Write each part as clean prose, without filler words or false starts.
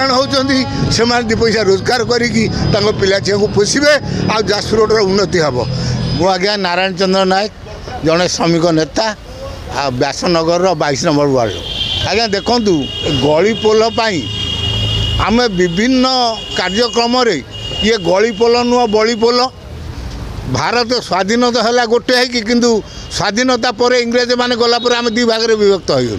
होती से दी पैसा रोजगार करी पिला छुआ को पोषे आ जाजपुर रोडर उन्नति हम मु आज्ञा नारायण चंद्र नायक जड़े श्रमिक नेता आ व्यासनगर 22 नंबर वार्ड आज्ञा देखु गली पोल आम विभिन्न कार्यक्रम ये गली पोल नुह बड़ी पोल भारत स्वाधीनता है गोटे है कि स्वाधीनता पर इंग्रेज मैंने गलापर आम दी भाग में विभक्त हो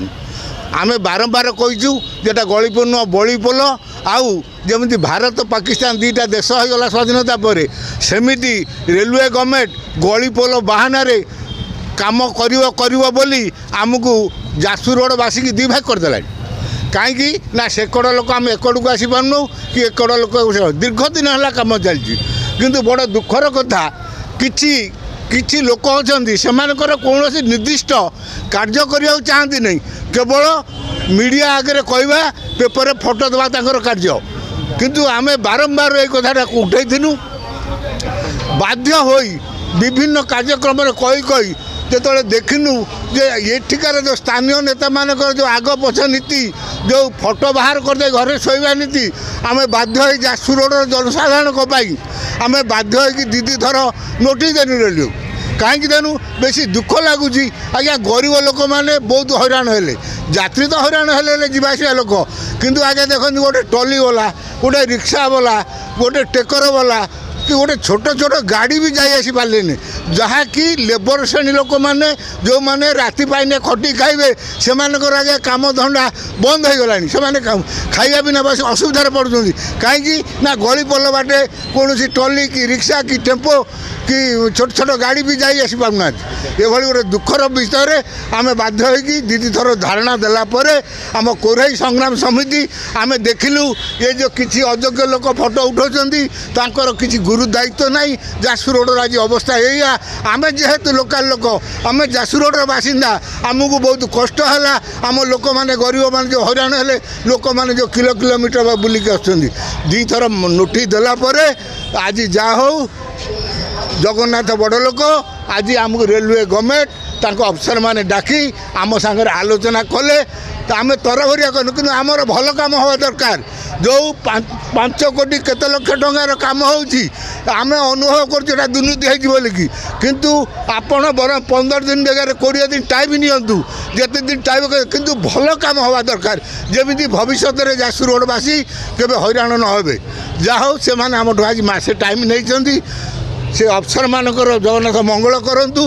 आम बारंबार कहीचु जेटा गलीपोल नुह बड़ी पोल आउ जमी भारत पाकिस्तान दीटा देश हो गला स्वाधीनता पर सेमिति रेलवे गवर्नमेंट गलीपोल बाहाना काम करिवो बोली आमको जाजपुर रोड बासिक दी भाग करदेला कहीं ना सेकड़ लोक आम एकड़ को आसी पार्नु कि एकड़ लोक दीर्घ दिन है कम चलती किंतु बड़ दुखर कथा किछि लोक अच्छा कौन निर्दिष्ट कार्य करने चाहती नहीं केवल मीडिया आगे कहवा पेपर फोटो देवा कार्य किंतु आमे बारंबार ये कथा उठेलु बाध्य हो विभिन्न कार्यक्रम कही जो देखिनु जे एठिकार जो स्थानीय नेता मानक जो आग पछ नीति जो फोटो बाहर करदे घरे शोवा नीति आम बाध्य हो जाजपुर रोडर जनसाधारण आम बाध्य हो दीदी थर नोटिस देनु रेलवे कहीं देनु बेसी दुख लगुच आज्ञा गरीब लोक मैंने बहुत हैरान हेले यात्री तो हैरान हेले जावासिया लोक किंतु आगे देखते गोटे टली वाला गोटे रिक्शा वाला गोटे टेकर वाला कि गोटे छोट छोट गाड़ी भी जाई आसी पारे जहाँकि लेबर श्रेणी लोक मैंने जो मैंने राति पाइने खटी खाइबे से आगे काम धंदा बंद हो गला से खाइबा बिना बस असुविधार पड़ुं कहीं ना गली पोल बाटे कौन टली कि रिक्शा कि टेम्पो कि छोट छोट गाड़ी भी जाई आसी पाना ये गोटे दुखर विषय आम बाध्य हो दीदी थर धारणा देलापर आम कोरई संग्राम समिति आम देखिलु ये जो किसी अयोग्य लोक फोटो उठाऊँ किसी गुरु दायित्व नहीं जाजपुर रोडर आज अवस्था यही आम जेहेतु लोकाल लोक आम जाजपुर रोडर बासिंदा आमको बहुत कष्ट है आम लोक मैंने गरीब मैंने जो हैरान हेले लोक मैंने जो किलोमीटर बुलिकी आसुँच दी थर नोटिस देलापर आज जा हो जगन्नाथ बड़ लोक आज आमको रेलवे गवर्नमेंट तांको अफसर माने डाकी आम सागर आलोचना कले तो आम तरबरिया कहूँ कि आमर भल काम हवा दरकार जो 5 कोटी केत लक्ष टंकार काम होमें अनुभव कर दुर्नीति बोलिकी किंतु आपण बर 15 दिन जगह 20 दिन टाइम नियंतु जिते दिन टाइम किंतु भल काम हवा दरकार जमी भविष्य में जाजपुर रोडवासी केवे हैरान न होबे जाहो से माने आमठू आज मासे टाइम नहीं से अफसर मानकर जगन्नाथ मंगल करूँ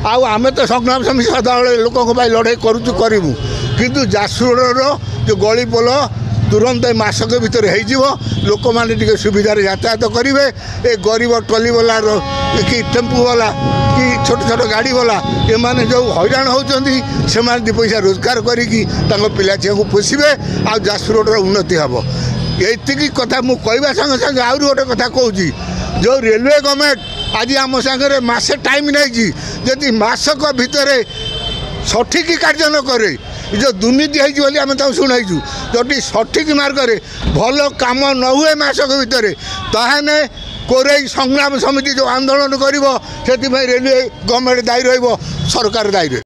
आमे तो संग्राम समिति सदाबले लोक लड़ाई करूँ करूँ किंतु जाजपुर रोडर जो गली पोल तुरंत मासक भितर हो लोक मैंने सुविधार यातायात करेंगे ये गरीब टली वाला कि टेम्पू वाला कि छोट छोट गाड़ी वाला ये माने जो हैरान होती से दी पैसा रोजगार करी पिला छुआ को पोषे आ जाजपुर रोडर उन्नति हम ये कथा मुझे कहवा संगे संगे आहरी गोटे कथा कहूँ जो रेलवे गवर्नमेंट आज आम सागर मासे टाइम नहीं जदि मासक भितर सठिक कार्य न करे जो दुर्नीति होती आम शुणु जदि सठिक मार्ग भल काम न हुए मासक भितर ताहने कोरई संग्राम समिति जो आंदोलन कर रेलवे गवर्नमेंट दायी रही सरकार दायी।